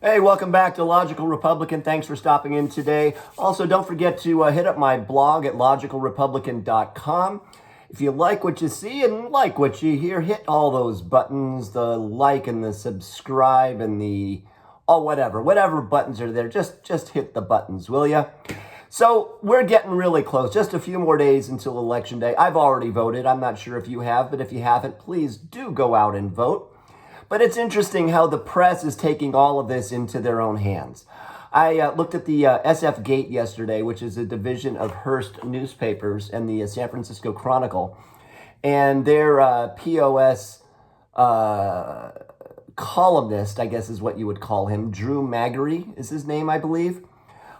Hey, welcome back to Logical Republican. Thanks for stopping in today. Also, don't forget to hit up my blog at logicalrepublican.com. If you like what you see and like what you hear, hit all those buttons, the like and the subscribe and the whatever buttons are there. Just hit the buttons, will ya? So we're getting really close. Just a few more days until Election Day. I've already voted. I'm not sure if you have, but if you haven't, please do go out and vote. But it's interesting how the press is taking all of this into their own hands. I looked at the SF Gate yesterday, which is a division of Hearst newspapers and the San Francisco Chronicle, and their POS columnist, I guess is what you would call him, Drew Magary is his name, I believe,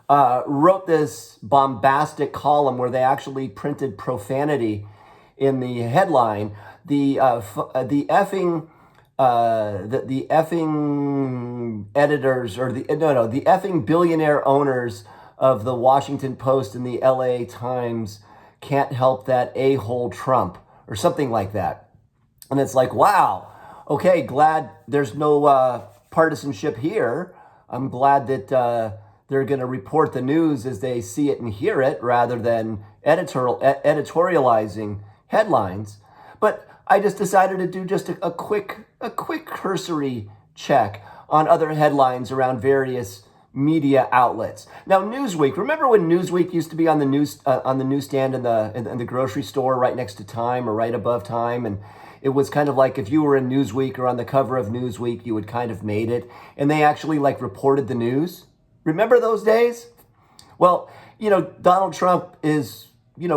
wrote this bombastic column where they actually printed profanity in the headline. The effing editors, or the effing billionaire owners of the Washington Post and the LA Times can't help that a-hole Trump, or something like that. And it's like, wow, okay, glad there's no partisanship here. I'm glad that they're going to report the news as they see it and hear it, rather than editorializing headlines. But I just decided to do just a quick cursory check on other headlines around various media outlets. Now, Newsweek. Remember when Newsweek used to be on the newsstand in the grocery store, right next to Time or right above Time, and it was kind of like if you were in Newsweek or on the cover of Newsweek, you would kind of made it, and they actually like reported the news. Remember those days? Well, Donald Trump is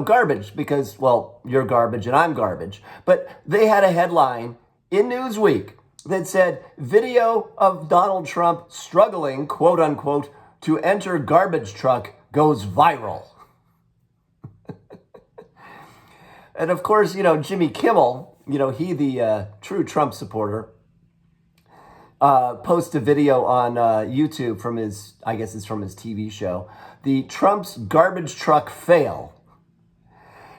garbage because, well, you're garbage and I'm garbage. But they had a headline in Newsweek that said, video of Donald Trump struggling, quote unquote, to enter garbage truck goes viral. And of course, Jimmy Kimmel, he the true Trump supporter, posts a video on YouTube from his, I guess it's from his TV show, the Trump's garbage truck fail.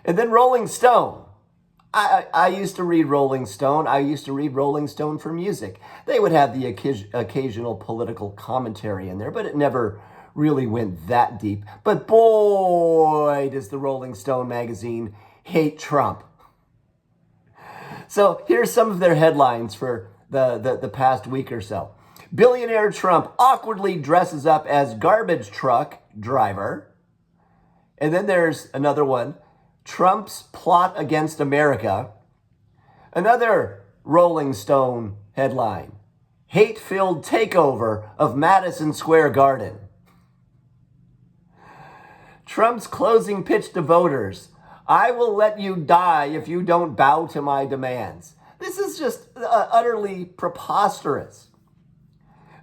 And then Rolling Stone. I used to read Rolling Stone. I used to read Rolling Stone for music. They would have the occasional political commentary in there, but it never really went that deep. But boy, does the Rolling Stone magazine hate Trump. So here's some of their headlines for the past week or so. Billionaire Trump awkwardly dresses up as garbage truck driver. And then there's another one. Trump's plot against America. Another Rolling Stone headline. Hate-filled takeover of Madison Square Garden. Trump's closing pitch to voters. I will let you die if you don't bow to my demands. This is just utterly preposterous.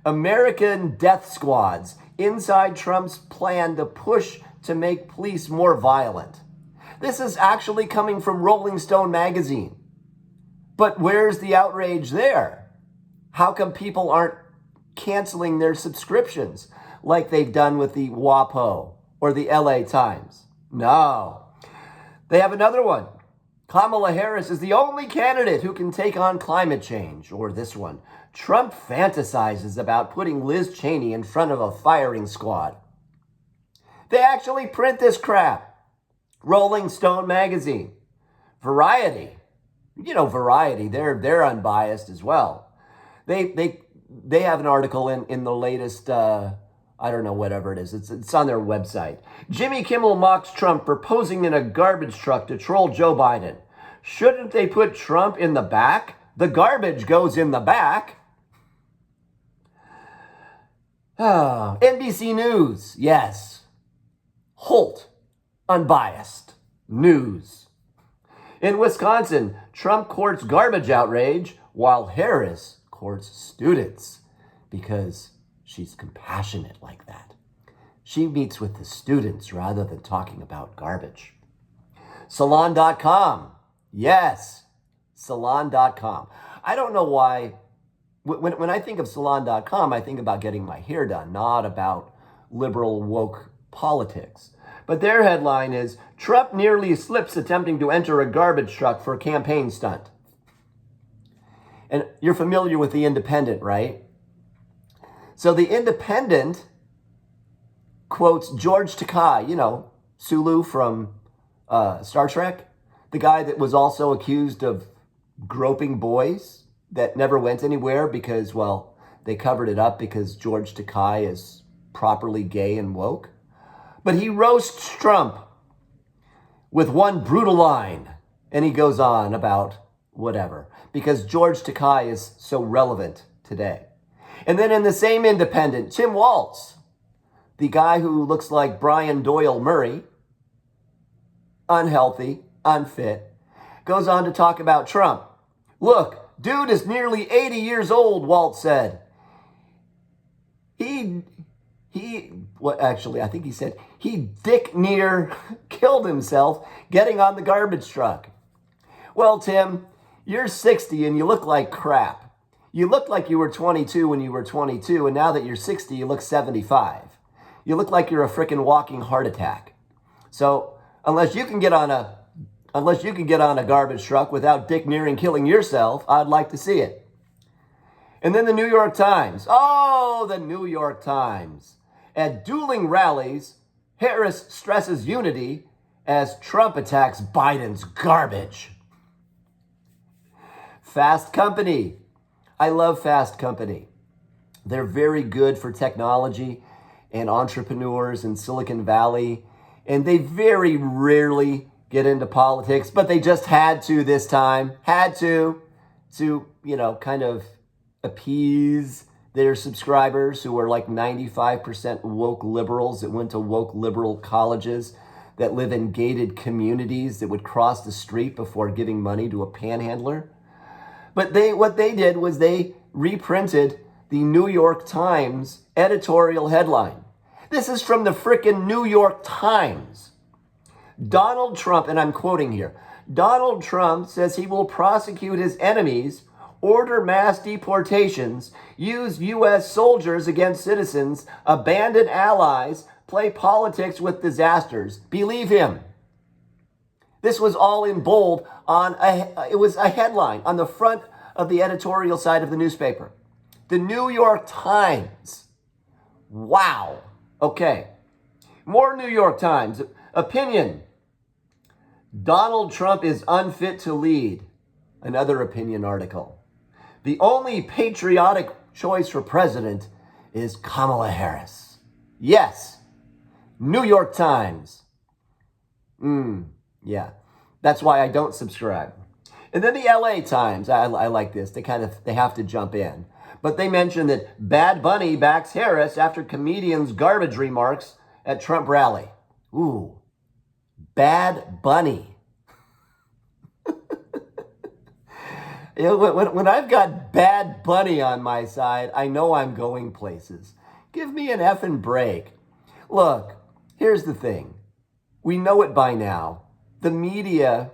American death squads inside Trump's plan to push to make police more violent. This is actually coming from Rolling Stone magazine. But where's the outrage there? How come people aren't canceling their subscriptions like they've done with the WAPO or the LA Times? No. They have another one. Kamala Harris is the only candidate who can take on climate change. Or this one. Trump fantasizes about putting Liz Cheney in front of a firing squad. They actually print this crap. Rolling Stone magazine. Variety. Variety, they're unbiased as well. They have an article in the latest, I don't know, whatever it is. It's on their website. Jimmy Kimmel mocks Trump for posing in a garbage truck to troll Joe Biden. Shouldn't they put Trump in the back? The garbage goes in the back. NBC News, yes. Holt. Unbiased news. In Wisconsin, Trump courts garbage outrage while Harris courts students because she's compassionate like that. She meets with the students rather than talking about garbage. Salon.com. Yes, Salon.com. I don't know why. When I think of Salon.com, I think about getting my hair done, not about liberal woke politics. But their headline is, Trump nearly slips attempting to enter a garbage truck for a campaign stunt. And you're familiar with The Independent, right? So the Independent quotes George Takei, Sulu from Star Trek, the guy that was also accused of groping boys that never went anywhere because, well, they covered it up because George Takei is properly gay and woke. But he roasts Trump with one brutal line, and he goes on about whatever, because George Takei is so relevant today. And then in the same Independent, Tim Walz, the guy who looks like Brian Doyle Murray, unhealthy, unfit, goes on to talk about Trump. Look, dude is nearly 80 years old, Waltz said. I think he said he dick near killed himself getting on the garbage truck. Well, Tim, you're 60 and you look like crap. You looked like you were 22 when you were 22, and now that you're 60, you look 75. You look like you're a freaking walking heart attack. So unless you can get on a garbage truck without dick nearing killing yourself, I'd like to see it. And then the New York Times. Oh, the New York Times. At dueling rallies, Harris stresses unity as Trump attacks Biden's garbage. Fast Company. I love Fast Company. They're very good for technology and entrepreneurs in Silicon Valley, and they very rarely get into politics, but they just had to this time. Had to kind of appease their subscribers who are like 95% woke liberals that went to woke liberal colleges, that live in gated communities, that would cross the street before giving money to a panhandler. But what they did was they reprinted the New York Times editorial headline. This is from the frickin' New York Times. Donald Trump, and I'm quoting here, Donald Trump says he will prosecute his enemies, order mass deportations, use U.S. soldiers against citizens, abandon allies, play politics with disasters. Believe him. This was all in bold it was a headline on the front of the editorial side of the newspaper. The New York Times. Wow. Okay. More New York Times. Opinion. Donald Trump is unfit to lead. Another opinion article. The only patriotic choice for president is Kamala Harris. Yes. New York Times. Yeah. That's why I don't subscribe. And then the LA Times. I like this. They have to jump in. But they mention that Bad Bunny backs Harris after comedian's garbage remarks at Trump rally. Ooh. Bad Bunny. When I've got Bad Bunny on my side, I know I'm going places. Give me an effing break. Look, here's the thing. We know it by now. The media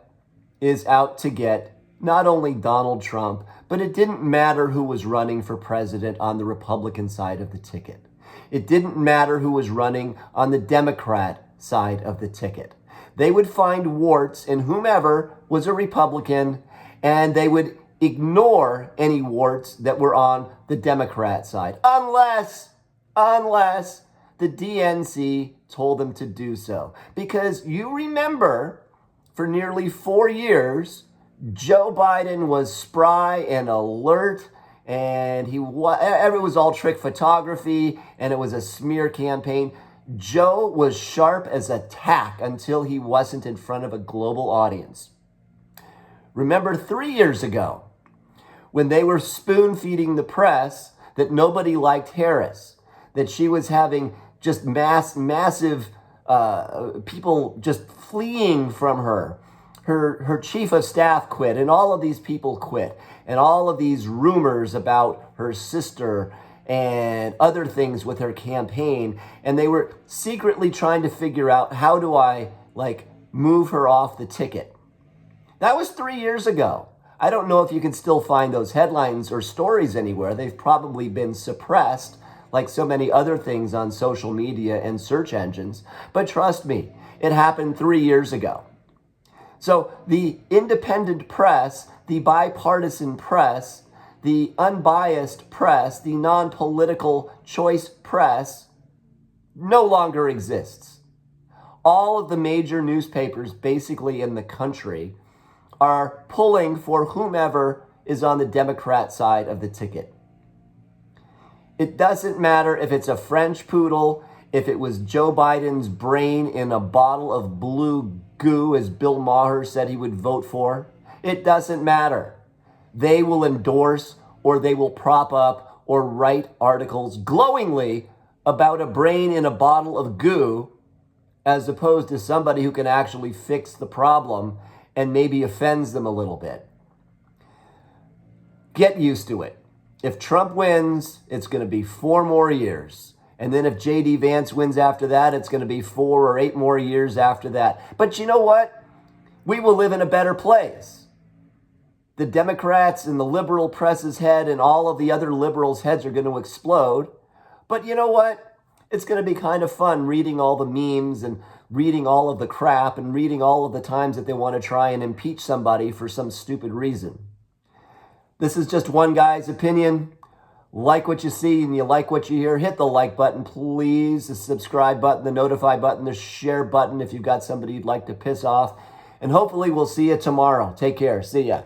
is out to get not only Donald Trump, but it didn't matter who was running for president on the Republican side of the ticket. It didn't matter who was running on the Democrat side of the ticket. They would find warts in whomever was a Republican, and they would ignore any warts that were on the Democrat side, unless the DNC told them to do so. Because you remember, for nearly 4 years, Joe Biden was spry and alert, and it was all trick photography, and it was a smear campaign. Joe was sharp as a tack until he wasn't in front of a global audience. Remember 3 years ago, when they were spoon-feeding the press that nobody liked Harris, that she was having just massive people just fleeing from her. Her chief of staff quit, and all of these people quit, and all of these rumors about her sister and other things with her campaign, and they were secretly trying to figure out, how do I move her off the ticket? That was 3 years ago. I don't know if you can still find those headlines or stories anywhere. They've probably been suppressed, like so many other things on social media and search engines. But trust me, it happened 3 years ago. So the independent press, the bipartisan press, the unbiased press, the non-political choice press, no longer exists. All of the major newspapers basically in the country are pulling for whomever is on the Democrat side of the ticket. It doesn't matter if it's a French poodle, if it was Joe Biden's brain in a bottle of blue goo, as Bill Maher said he would vote for. It doesn't matter. They will endorse or they will prop up or write articles glowingly about a brain in a bottle of goo, as opposed to somebody who can actually fix the problem and maybe offends them a little bit. Get used to it. If Trump wins, it's going to be 4 more years. And then if J.D. Vance wins after that, it's going to be 4 or 8 more years after that. But you know what? We will live in a better place. The Democrats and the liberal press's head and all of the other liberals' heads are going to explode. But you know what? It's going to be kind of fun reading all the memes and reading all of the crap and reading all of the times that they want to try and impeach somebody for some stupid reason. This is just one guy's opinion. Like what you see and you like what you hear, hit the like button, please. The subscribe button, the notify button, the share button if you've got somebody you'd like to piss off. And hopefully we'll see you tomorrow. Take care. See ya.